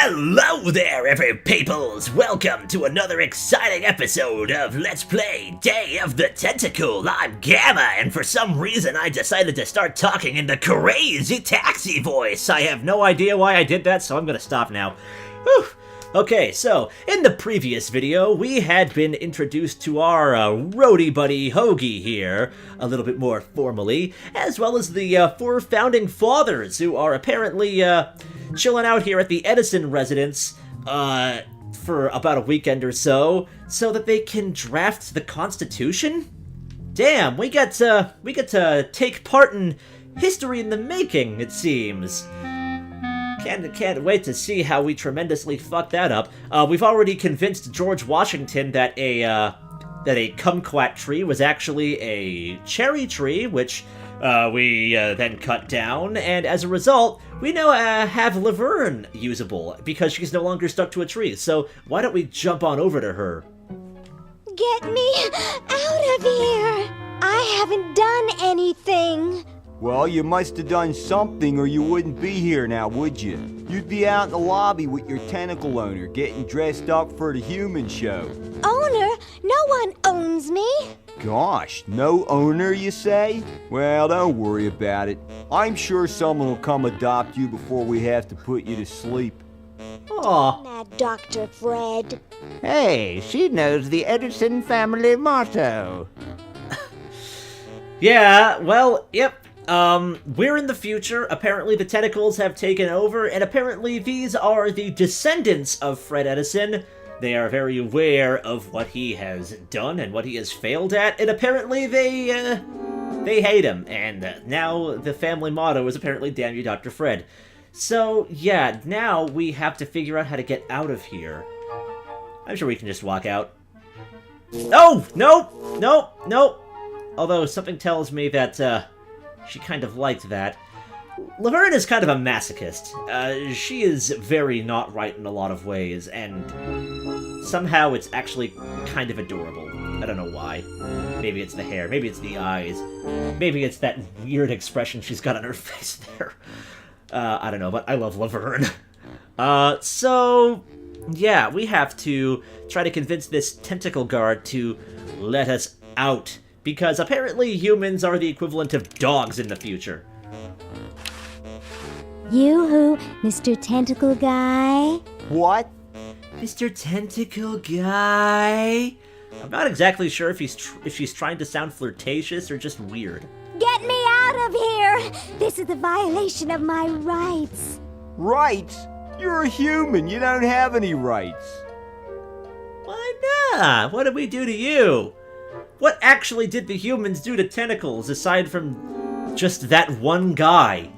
Hello there, peoples! Welcome to another exciting episode of Let's Play Day of the Tentacle. I'm Gamma, and for some reason I decided to start talking in the crazy taxi voice. I have no idea why I did that, so I'm gonna stop now. Whew. Okay, so, in the previous video, we had been introduced to our roadie buddy Hoagie here, a little bit more formally, as well as the 4 founding fathers who are apparently chilling out here at the Edison residence for about a weekend or so that they can draft the Constitution? Damn, we get to take part in history in the making, it seems. Can't wait to see how we tremendously fuck that up. We've already convinced George Washington that a kumquat tree was actually a cherry tree, which we then cut down, and as a result, we now have Laverne usable, because she's no longer stuck to a tree. So why don't we jump on over to her? Get me out of here! I haven't done anything! Well, you must have done something or you wouldn't be here now, would you? You'd be out in the lobby with your tentacle owner, getting dressed up for the human show. Owner? No one owns me! Gosh, no owner, you say? Well, don't worry about it. I'm sure someone will come adopt you before we have to put you to sleep. Aw. Now, Dr. Fred. Hey, she knows the Edison family motto. Yeah, well, yep. We're in the future. Apparently the tentacles have taken over, and apparently these are the descendants of Fred Edison. They are very aware of what he has done and what he has failed at, and apparently they hate him. And now the family motto is apparently "Damn you, Dr. Fred." So, yeah, now we have to figure out how to get out of here. I'm sure we can just walk out. Oh! Nope! Although something tells me that, she kind of liked that. Laverne is kind of a masochist. She is very not right in a lot of ways, and somehow it's actually kind of adorable. I don't know why. Maybe it's the hair, maybe it's the eyes, maybe it's that weird expression she's got on her face there. I don't know, but I love Laverne. So, yeah, we have to try to convince this tentacle guard to let us out, because apparently humans are the equivalent of dogs in the future. Yoo-hoo, Mr. Tentacle Guy. What? Mr. Tentacle Guy? I'm not exactly sure if she's trying to sound flirtatious or just weird. Get me out of here! This is a violation of my rights. Rights? You're a human. You don't have any rights. Why not? What did we do to you? What actually did the humans do to tentacles, aside from just that one guy?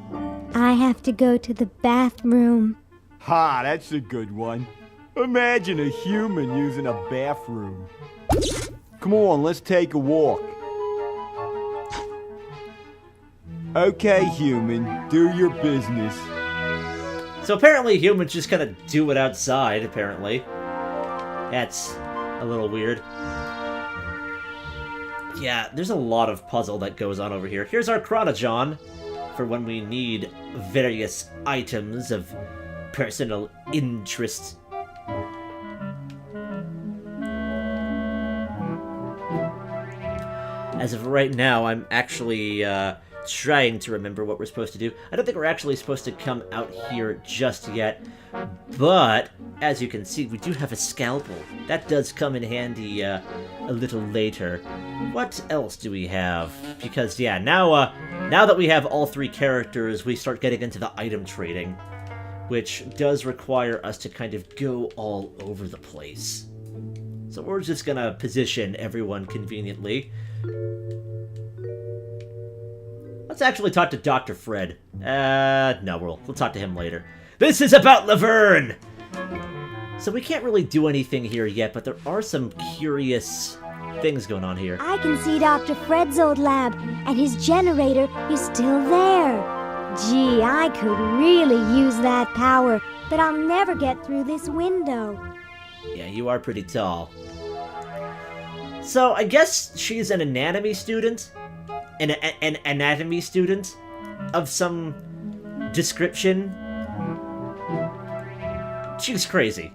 I have to go to the bathroom. Ha, that's a good one. Imagine a human using a bathroom. Come on, let's take a walk. Okay, human, do your business. So apparently humans just kind of do it outside, apparently. That's a little weird. Yeah, there's a lot of puzzle that goes on over here. Here's our chronojohn for when we need various items of personal interest. As of right now, I'm actually trying to remember what we're supposed to do. I don't think we're actually supposed to come out here just yet, but as you can see, we do have a scalpel. That does come in handy a little later. What else do we have? Because, yeah, now that we have all 3 characters, we start getting into the item trading, which does require us to kind of go all over the place. So we're just gonna position everyone conveniently. Let's actually talk to Dr. Fred. No, we'll talk to him later. This is about Laverne! So we can't really do anything here yet, but there are some curious things going on here. I can see Dr. Fred's old lab, and his generator is still there. Gee, I could really use that power, but I'll never get through this window. Yeah, you are pretty tall. So I guess she's an anatomy student? An anatomy student of some description? She's crazy.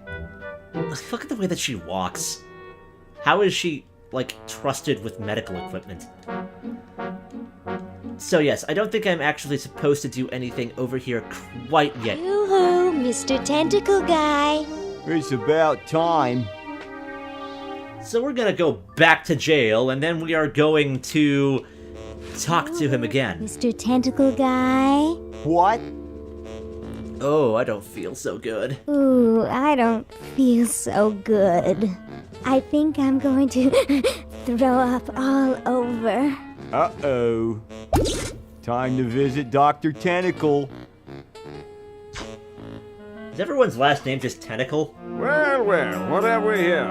Look at the way that she walks. How is she, like, trusted with medical equipment? So yes, I don't think I'm actually supposed to do anything over here quite yet. Yoo-hoo, Mr. Tentacle Guy. It's about time. So we're gonna go back to jail, and then we are going to talk to him again. Mr. Tentacle Guy. What? Oh, I don't feel so good. Ooh, I don't feel so good. I think I'm going to throw up all over. Uh-oh. Time to visit Dr. Tentacle. Is everyone's last name just Tentacle? Well, well, what have we here?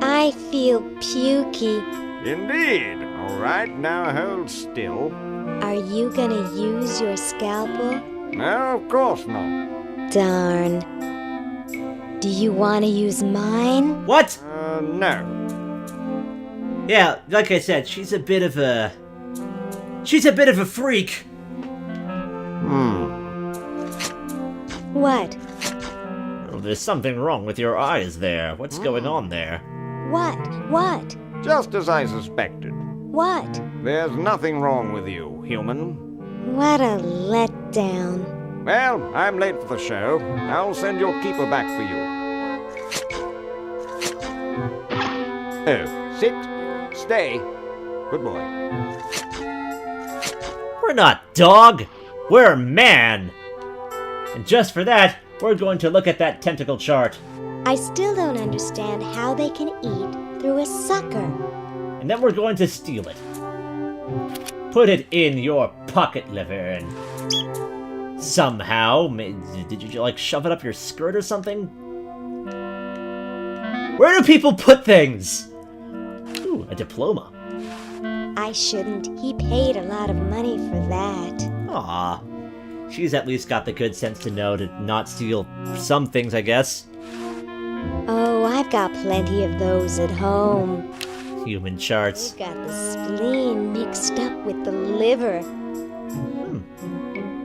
I feel pukey. Indeed. All right, now hold still. Are you gonna use your scalpel? No, of course not. Darn. Do you want to use mine? What? No. Yeah, like I said, she's a bit of a freak. What? Oh, there's something wrong with your eyes there. What's going on there? What? What? Just as I suspected. What? There's nothing wrong with you, human. What a letdown. Well, I'm late for the show. I'll send your keeper back for you. Oh, sit. Stay. Good boy. We're not dog. We're man. And just for that, we're going to look at that tentacle chart. I still don't understand how they can eat through a sucker. And then we're going to steal it. Put it in your pocket liver and somehow, did you like shove it up your skirt or something? Where do people put things? Ooh, a diploma. I shouldn't. He paid a lot of money for that. Aw. She's at least got the good sense to know to not steal some things, I guess. Oh, I've got plenty of those at home. Human charts. They've got the spleen mixed up with the liver.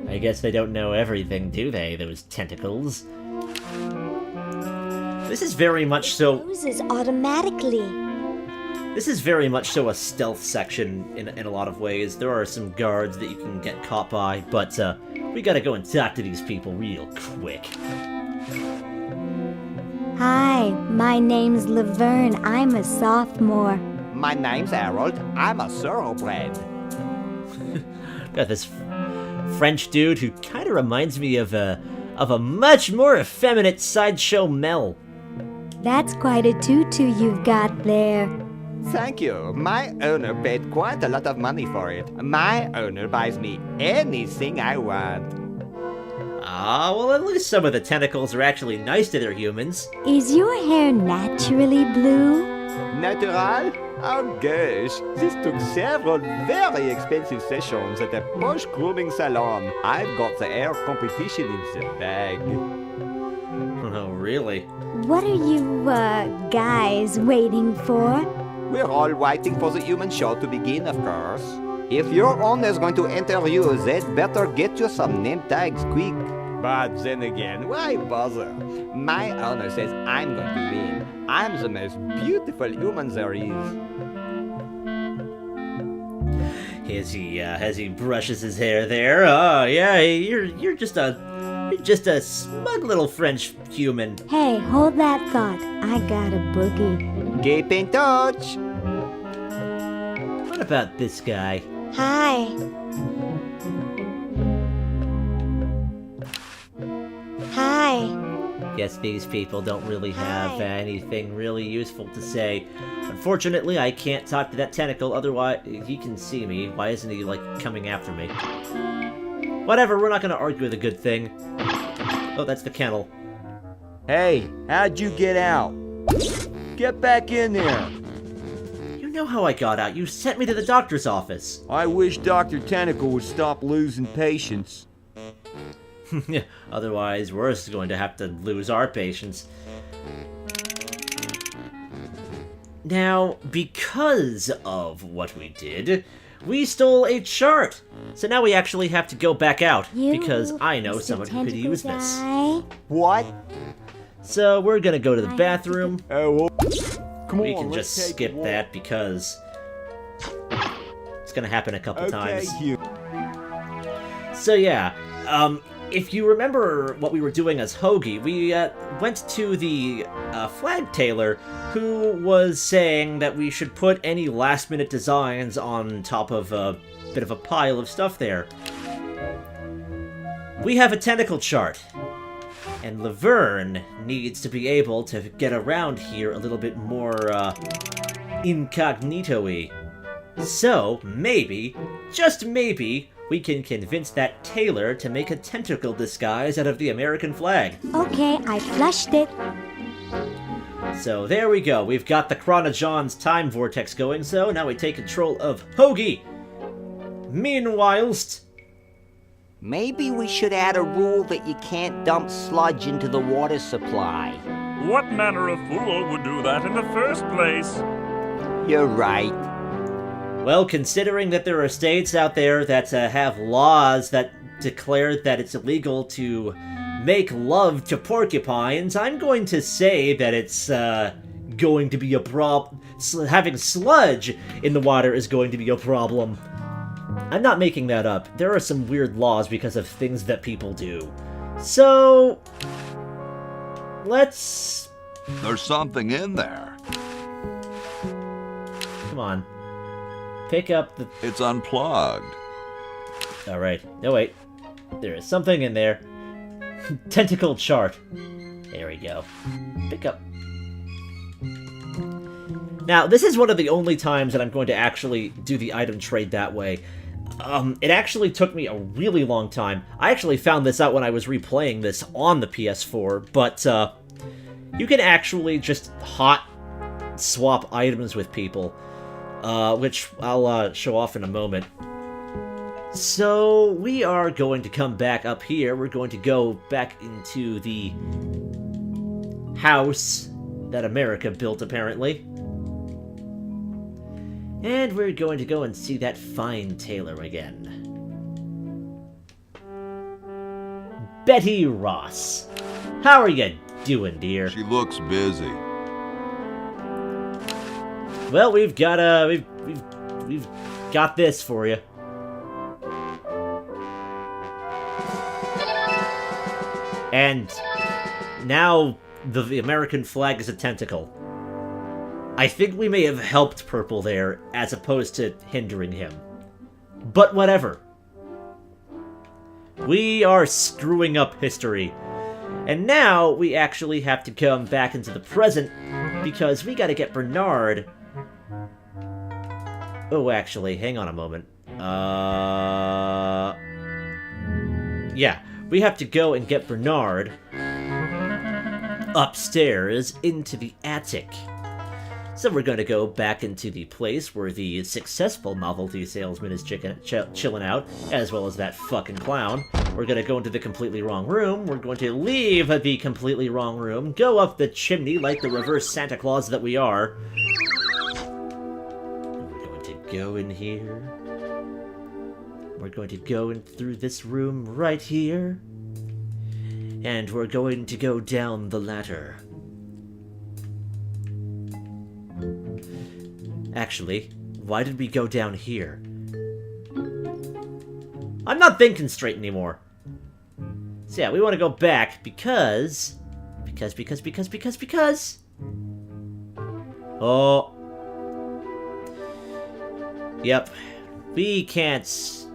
I guess they don't know everything, do they, those tentacles? This is very much so... Loses automatically. This is very much so a stealth section in a lot of ways. There are some guards that you can get caught by, but we gotta go and talk to these people real quick. Hi, my name's Laverne. I'm a sophomore. My name's Harold. I'm a thoroughbred. Got this French dude who kind of reminds me of a much more effeminate Sideshow Mel. That's quite a tutu you've got there. Thank you. My owner paid quite a lot of money for it. My owner buys me anything I want. Ah, well, at least some of the tentacles are actually nice to their humans. Is your hair naturally blue? Natural? Oh gosh, this took several very expensive sessions at a posh grooming salon. I've got the hair competition in the bag. Oh, really? What are you, guys waiting for? We're all waiting for the human show to begin, of course. If your owner's going to interview, they'd better get you some name tags quick. But then again, why bother? My owner says I'm going to win. I'm the most beautiful human there is. As he brushes his hair there, oh yeah, you're just a smug little French human. Hey, hold that thought. I got a boogie. Keep in touch. What about this guy? Hi. Hi. Guess these people don't really have anything really useful to say. Unfortunately, I can't talk to that tentacle, otherwise he can see me. Why isn't he, like, coming after me? Whatever, we're not gonna argue with a good thing. Oh, that's the kennel. Hey, how'd you get out? Get back in there. You know how I got out. You sent me to the doctor's office. I wish Dr. Tentacle would stop losing patience. Otherwise, we're just going to have to lose our patience. Now, because of what we did, we stole a chart. So now we actually have to go back out, You, because I know Mr. someone who could Tentacle use this. Guy. What? So we're gonna go to the I have to bathroom. Oh, well, come We on, can let's just take skip a walk. that because it's gonna happen a couple Okay, times. you. So yeah, if you remember what we were doing as Hoagie, we went to the flag tailor who was saying that we should put any last-minute designs on top of a bit of a pile of stuff there. We have a tentacle chart, and Laverne needs to be able to get around here a little bit more incognito-y. So, maybe, just maybe, we can convince that tailor to make a tentacle disguise out of the American flag. Okay, I flushed it. So there we go, we've got the Chronojohn's time vortex going, so now we take control of Hoagie. Meanwhilest, Maybe we should add a rule that you can't dump sludge into the water supply. What manner of fool would do that in the first place? You're right. well, considering that there are states out there that have laws that declare that it's illegal to make love to porcupines, I'm going to say that it's going to be a problem. Having sludge in the water is going to be a problem. I'm not making that up. There are some weird laws because of things that people do. So, let's... There's something in there. Come on. Pick up the... It's unplugged. Alright. No, wait. There is something in there. Tentacle chart. There we go. Pick up. Now, this is one of the only times that I'm going to actually do the item trade that way. It actually took me a really long time. I actually found this out when I was replaying this on the PS4, but, you can actually just hot swap items with people, which I'll, show off in a moment. So, we are going to come back up here. We're going to go back into the house that America built, apparently. And we're going to go and see that fine tailor again. Betty Ross. How are you doing, dear? She looks busy. Well, we've got we've got this for you. And now the American flag is a tentacle. I think we may have helped Purple there, as opposed to hindering him. But whatever. We are screwing up history. And now we actually have to come back into the present, because we gotta get Bernard... Oh, actually, hang on a moment. Yeah, we have to go and get Bernard upstairs into the attic. So we're going to go back into the place where the successful novelty salesman is chilling out, as well as that fucking clown. We're going to go into the completely wrong room. We're going to leave the completely wrong room, go up the chimney like the reverse Santa Claus that we are. We're going to go in here. We're going to go in through this room right here. And we're going to go down the ladder. Actually, why did we go down here? I'm not thinking straight anymore. So yeah, we want to go back because... Oh. Yep. We can't...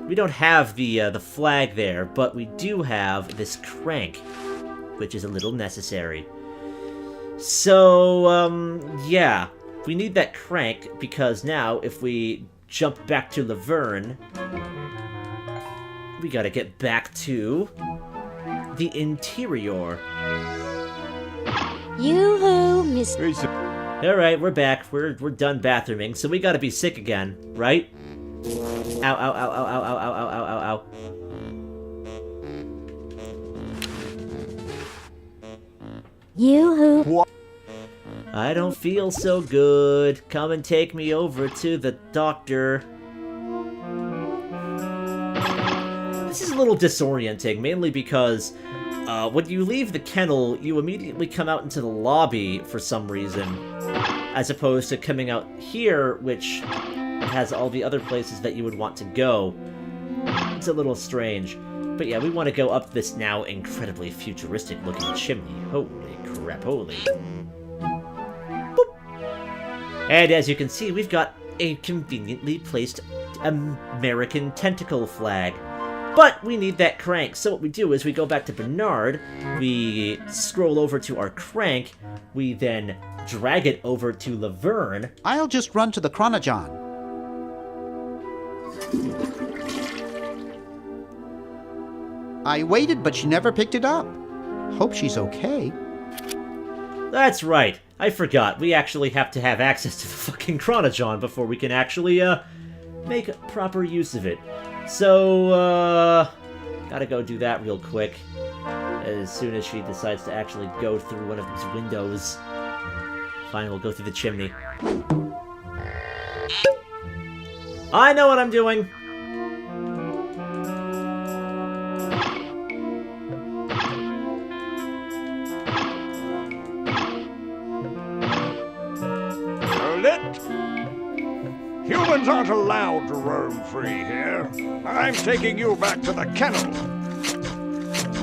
We don't have the flag there, but we do have this crank, which is a little necessary. So, yeah. We need that crank, because now, if we jump back to Laverne, we gotta get back to the interior. Yoo-hoo, Miss... Alright, we're back. We're done bathrooming, so we gotta be sick again, right? Ow, ow, ow, ow, ow, ow, ow, ow, ow, ow. Yoo-hoo. I don't feel so good. Come and take me over to the doctor. little disorienting, mainly because when you leave the kennel, you immediately come out into the lobby for some reason, as opposed to coming out here, which has all the other places that you would want to go. It's a little strange. But yeah, we want to go up this now incredibly futuristic-looking chimney. Holy crap, holy. Boop. And as you can see, we've got a conveniently placed American tentacle flag. But we need that crank, so what we do is we go back to Bernard, we scroll over to our crank, we then drag it over to Laverne. I'll just run to the chronogon. I waited, but she never picked it up. Hope she's okay. That's right, I forgot. We actually have to have access to the fucking chronogon before we can actually, make proper use of it. So, gotta go do that real quick. As soon as she decides to actually go through one of these windows. Fine, we'll go through the chimney. I know what I'm doing! Humans aren't allowed to roam free here. I'm taking you back to the kennel.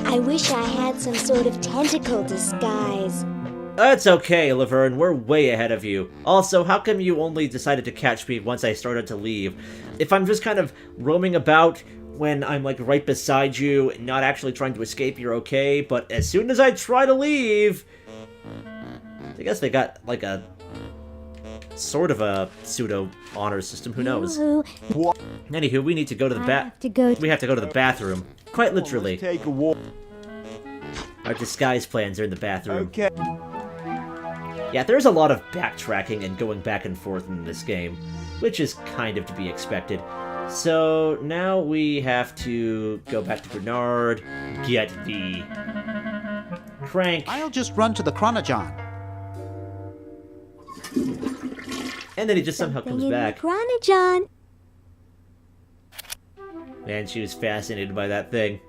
I wish I had some sort of tentacle disguise. That's okay, Laverne. We're way ahead of you. Also, how come you only decided to catch me once I started to leave? If I'm just kind of roaming about when I'm, like, right beside you, not actually trying to escape, you're okay. But as soon as I try to leave... I guess they got, like, a... sort of a pseudo-honor system, who knows? What? Anywho, we need to go to the we have to go to the bathroom. Quite literally. Let's take a walk. Our disguise plans are in the bathroom. Okay. Yeah, there's a lot of backtracking and going back and forth in this game, which is kind of to be expected. So, now we have to go back to Bernard, get the crank. I'll just run to the chronogon. And then he just somehow comes back. Chronogon. Man, she was fascinated by that thing.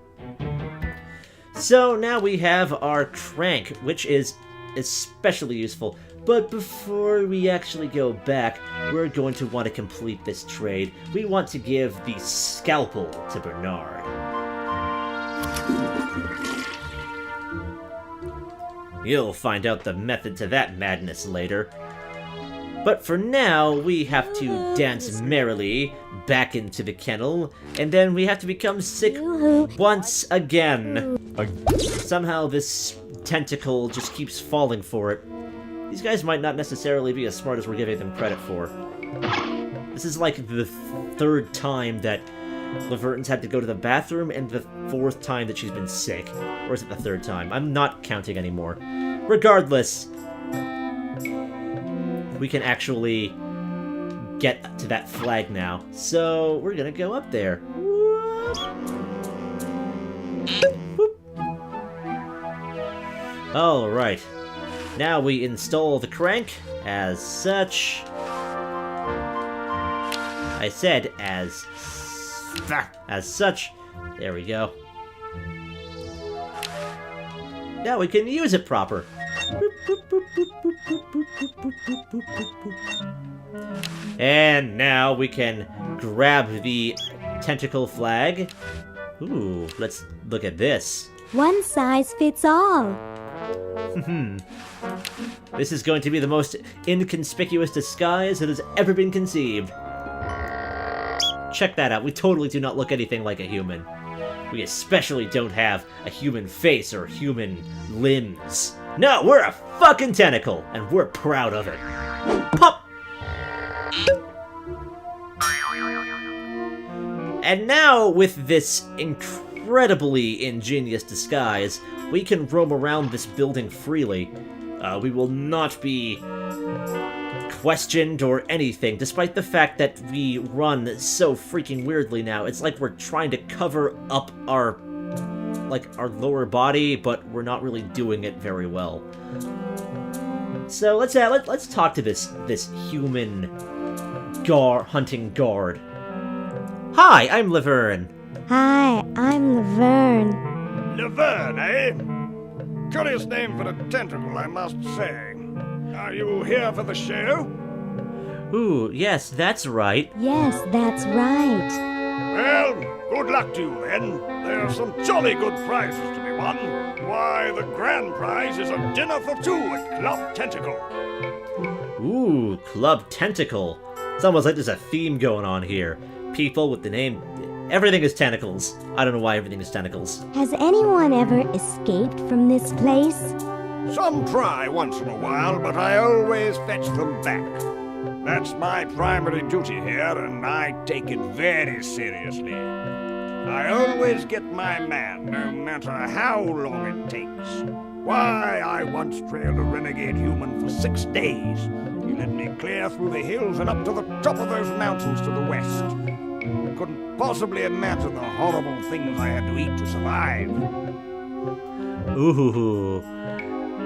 So now we have our crank, which is especially useful. But before we actually go back, we're going to want to complete this trade. We want to give the scalpel to Bernard. You'll find out the method to that madness later. But for now, we have to dance merrily back into the kennel, and then we have to become sick once again. Somehow this tentacle just keeps falling for it. These guys might not necessarily be as smart as we're giving them credit for. This is like the third time that Laverne's had to go to the bathroom, and the fourth time that she's been sick. Or is it the third time? I'm not counting anymore. Regardless, we can actually get to that flag now. So, we're gonna go up there. Alright. Now we install the crank as such. I said as such. There we go. Now we can use it proper. And now we can grab the tentacle flag. Ooh, let's look at this. One size fits all. This is going to be the most inconspicuous disguise that has ever been conceived. Check that out. We totally do not look anything like a human. We especially don't have a human face or human limbs. No, we're a fucking tentacle, and we're proud of it. Pop! And now, with this incredibly ingenious disguise, we can roam around this building freely. We will not be questioned or anything, despite the fact that we run so freaking weirdly now. It's like we're trying to cover up our lower body, but we're not really doing it very well. So let's talk to this human hunting guard. Hi, I'm Laverne. Hi, I'm Laverne. Laverne, eh? Curious name for a tentacle, I must say. Are you here for the show? Ooh, yes, that's right. Yes, that's right. Well, good luck to you then. There are some jolly good prizes to be won. Why, the grand prize is a dinner for two at Club Tentacle. Ooh, Club Tentacle. It's almost like there's a theme going on here. People with the name... Everything is tentacles. I don't know why everything is tentacles. Has anyone ever escaped from this place? Some try once in a while, but I always fetch them back. That's my primary duty here, and I take it very seriously. I always get my man, no matter how long it takes. Why, I once trailed a renegade human for 6 days. He led me clear through the hills and up to the top of those mountains to the west. I couldn't possibly imagine the horrible things I had to eat to survive. Ooh.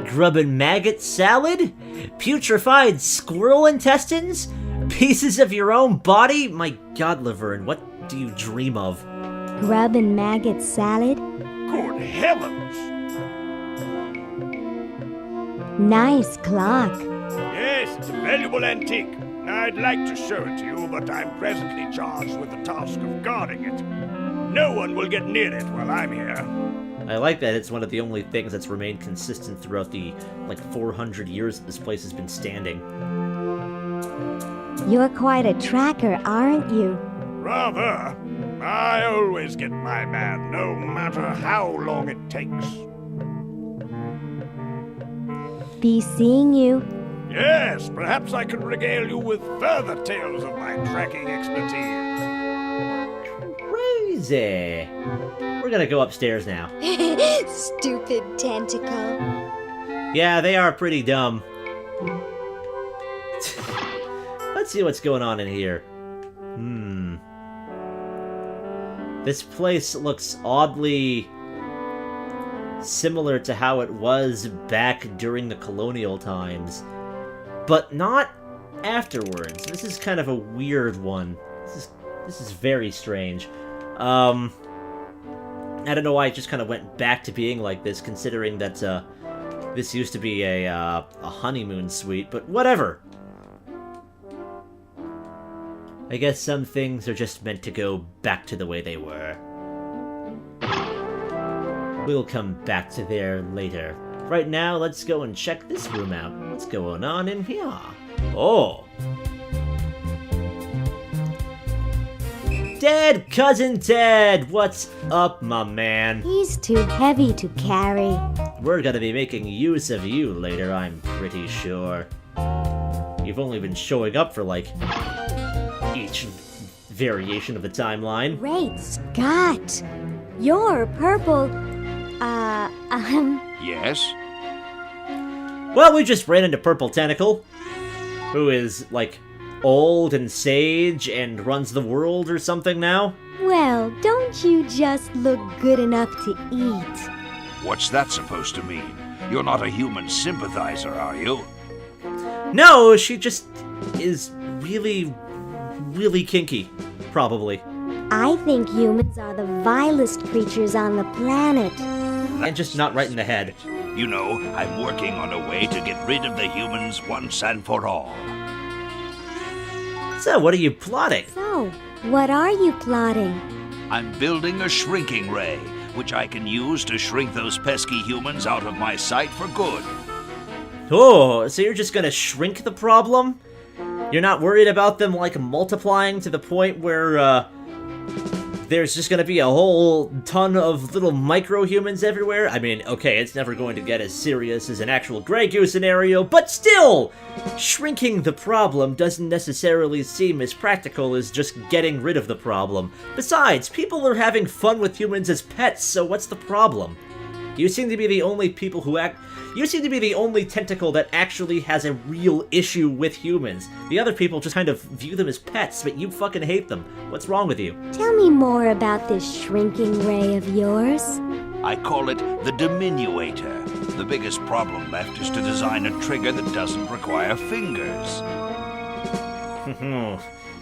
Grub and maggot salad? Putrefied squirrel intestines? Pieces of your own body? My god, Laverne, what do you dream of? Grub and maggot salad? Good heavens! Nice clock. Yes, it's a valuable antique. I'd like to show it to you, but I'm presently charged with the task of guarding it. No one will get near it while I'm here. I like that it's one of the only things that's remained consistent throughout the, 400 years that this place has been standing. You're quite a tracker, aren't you? Rather. I always get my man, no matter how long it takes. Be seeing you. Yes, perhaps I could regale you with further tales of my tracking expertise. Crazy. We're gonna go upstairs now. Stupid tentacle. Yeah, they are pretty dumb. Let's see what's going on in here. This place looks oddly similar to how it was back during the colonial times, but not afterwards. This is kind of a weird one. This is very strange. I don't know why it just kind of went back to being like this, considering that this used to be a honeymoon suite, but whatever. I guess some things are just meant to go back to the way they were. We'll come back to there later. Right now, let's go and check this room out. What's going on in here? Oh! Dead Cousin Ted! What's up, my man? He's too heavy to carry. We're gonna be making use of you later, I'm pretty sure. You've only been showing up for, each variation of the timeline. Great Scott! You're purple... Yes? Well, we just ran into Purple Tentacle, who is, old and sage and runs the world or something now. Well, don't you just look good enough to eat? What's that supposed to mean? You're not a human sympathizer, are you? No, she just is really, really kinky, probably. I think humans are the vilest creatures on the planet. And just not right in the head. You know, I'm working on a way to get rid of the humans once and for all. So, what are you plotting? So, what are you plotting? I'm building a shrinking ray, which I can use to shrink those pesky humans out of my sight for good. Oh, so you're just gonna shrink the problem? You're not worried about them, multiplying to the point where, there's just gonna be a whole ton of little micro-humans everywhere? I mean, okay, it's never going to get as serious as an actual Grey Goose scenario, but still! Shrinking the problem doesn't necessarily seem as practical as just getting rid of the problem. Besides, people are having fun with humans as pets, so what's the problem? You seem to be the only people who You seem to be the only tentacle that actually has a real issue with humans. The other people just kind of view them as pets, but you fucking hate them. What's wrong with you? Tell me more about this shrinking ray of yours. I call it the diminuator. The biggest problem left is to design a trigger that doesn't require fingers.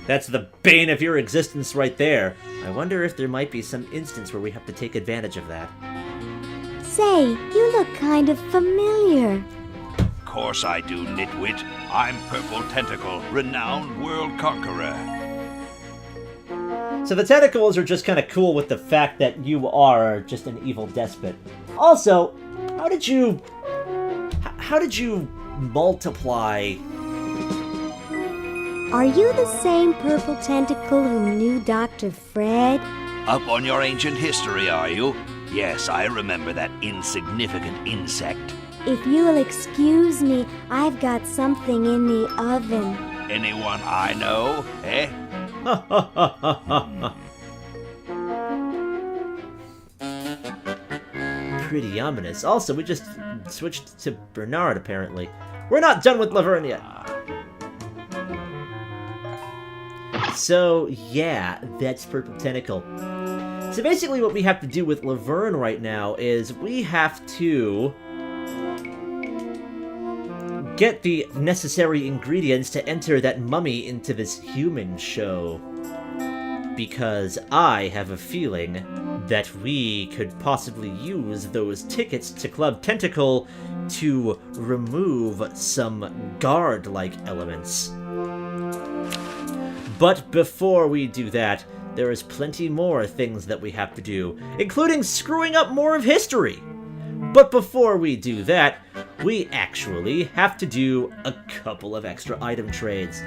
That's the bane of your existence right there. I wonder if there might be some instance where we have to take advantage of that. Say, you look kind of familiar. Of course I do, nitwit. I'm Purple Tentacle, renowned world conqueror. So the Tentacles are just kind of cool with the fact that you are just an evil despot. Also, how did you multiply? Are you the same Purple Tentacle who knew Dr. Fred? Up on your ancient history, are you? Yes, I remember that insignificant insect. If you'll excuse me, I've got something in the oven. Anyone I know, eh? Pretty ominous. Also, we just switched to Bernard, apparently. We're not done with Laverne yet. So, yeah, that's Purple Tentacle. So basically what we have to do with Laverne right now is we have to get the necessary ingredients to enter that mummy into this human show. Because I have a feeling that we could possibly use those tickets to Club Tentacle to remove some guard-like elements. But before we do that, there is plenty more things that we have to do, including screwing up more of history. But before we do that, we actually have to do a couple of extra item trades.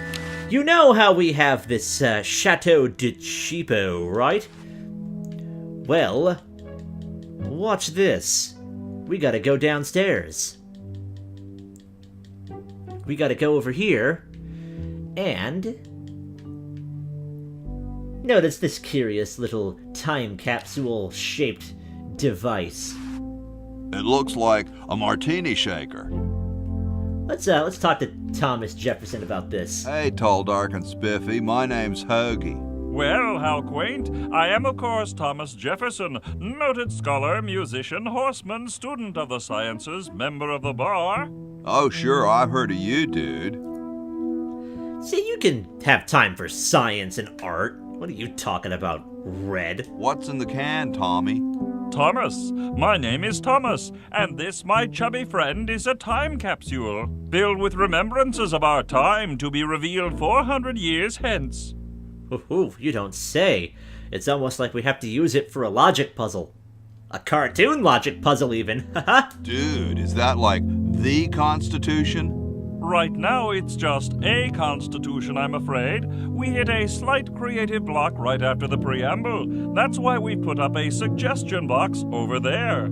You know how we have this Chateau de Cheapo, right? Well, watch this. We gotta go downstairs. We gotta go over here, and notice this curious little time capsule-shaped device. It looks like a martini shaker. Let's talk to Thomas Jefferson about this. Hey, tall, dark, and spiffy, my name's Hoagie. Well, how quaint. I am, of course, Thomas Jefferson, noted scholar, musician, horseman, student of the sciences, member of the bar. Oh, sure, I've heard of you, dude. See, you can have time for science and art. What are you talking about, Red? What's in the can, Tommy? Thomas. My name is Thomas, and this, my chubby friend, is a time capsule, filled with remembrances of our time to be revealed 400 years hence. Ooh, you don't say. It's almost like we have to use it for a logic puzzle. A cartoon logic puzzle, even. Haha. Dude, is that like the Constitution? Right now, it's just a constitution, I'm afraid. We hit a slight creative block right after the preamble. That's why we put up a suggestion box over there.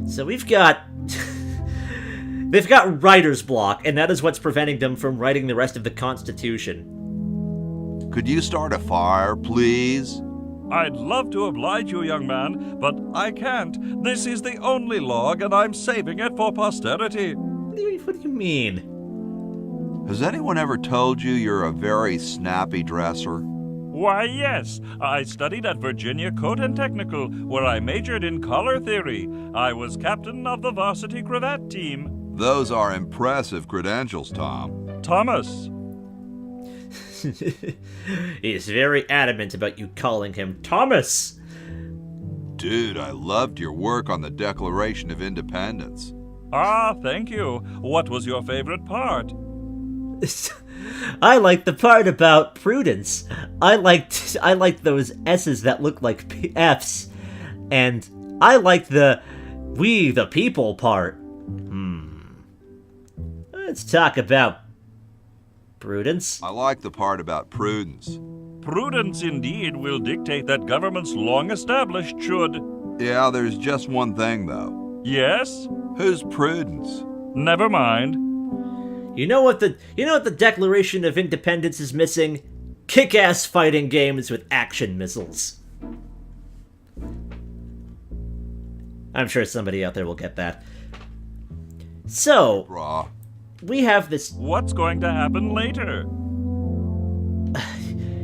So we've got... they've got writer's block, and that is what's preventing them from writing the rest of the Constitution. Could you start a fire, please? I'd love to oblige you, young man, but I can't. This is the only log, and I'm saving it for posterity. What do you mean? Has anyone ever told you you're a very snappy dresser? Why, yes. I studied at Virginia Coat and Technical, where I majored in color theory. I was captain of the varsity cravat team. Those are impressive credentials, Tom. Thomas. He's very adamant about you calling him Thomas. Dude, I loved your work on the Declaration of Independence. Ah, thank you. What was your favorite part? I like the part about prudence. I liked those S's that look like F's, and I liked the "we the people" part. Let's talk about prudence. I like the part about prudence. Prudence indeed will dictate that governments long established should. Yeah, there's just one thing though. Yes? Who's Prudence? Never mind. You know what the Declaration of Independence is missing? Kick-ass fighting games with action missiles. I'm sure somebody out there will get that. So, Bruh. we have this... What's going to happen later?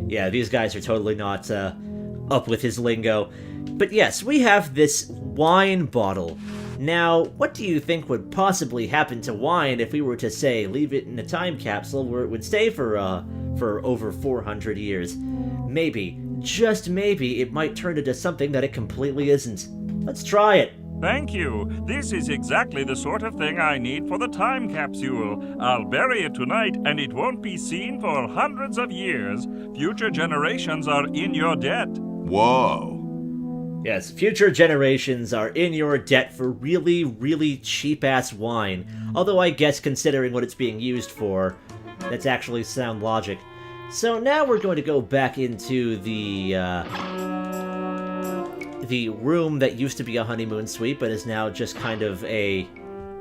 Yeah, these guys are totally not up with his lingo. But yes, we have this wine bottle. Now, what do you think would possibly happen to wine if we were to, say, leave it in a time capsule where it would stay for over 400 years? Maybe, just maybe, it might turn into something that it completely isn't. Let's try it. Thank you. This is exactly the sort of thing I need for the time capsule. I'll bury it tonight, and it won't be seen for hundreds of years. Future generations are in your debt. Whoa. Yes, future generations are in your debt for really, really cheap-ass wine. Although I guess considering what it's being used for, that's actually sound logic. So now we're going to go back into the room that used to be a honeymoon suite, but is now just kind of a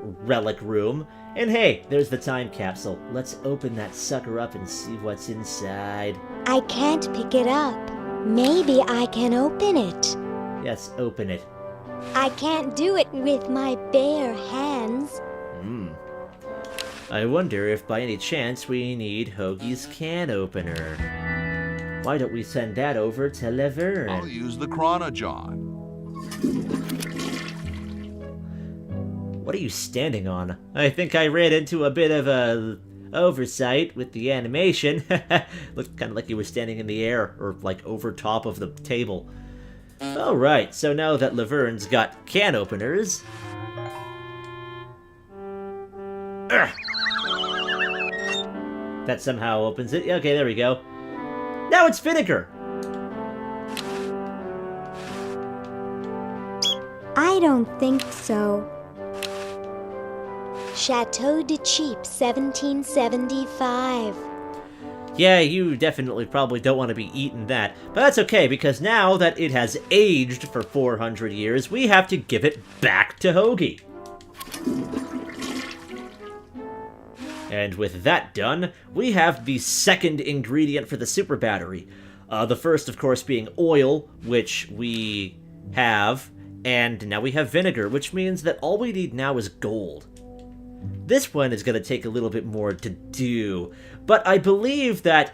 relic room. And hey, there's the time capsule. Let's open that sucker up and see what's inside. I can't pick it up. Maybe I can open it. Yes, open it. I can't do it with my bare hands. I wonder if by any chance we need Hoagie's can opener. Why don't we send that over to Laverne? I'll use the Chronojon. What are you standing on? I think I ran into a bit of a oversight with the animation. Looked kind of like you were standing in the air, or like over top of the table. Alright, so now that Laverne's got can openers... That somehow opens it. Okay, there we go. Now it's vinegar! I don't think so. Chateau de Cheap, 1775. Yeah, you definitely probably don't want to be eating that. But that's okay, because now that it has aged for 400 years, we have to give it back to Hoagie. And with that done, we have the second ingredient for the super battery. The first, of course, being oil, which we have, and now we have vinegar, which means that all we need now is gold. This one is going to take a little bit more to do, but I believe that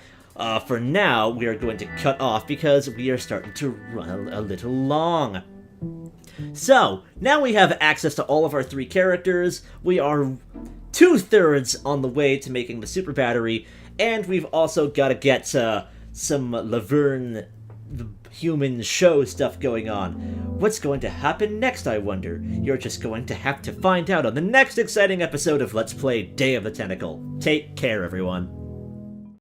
for now we are going to cut off because we are starting to run a little long. So, now we have access to all of our 3 characters, we are 2/3 on the way to making the super battery, and we've also got to get some Laverne the human show stuff going on. What's going to happen next, I wonder? You're just going to have to find out on the next exciting episode of Let's Play Day of the Tentacle. Take care, everyone.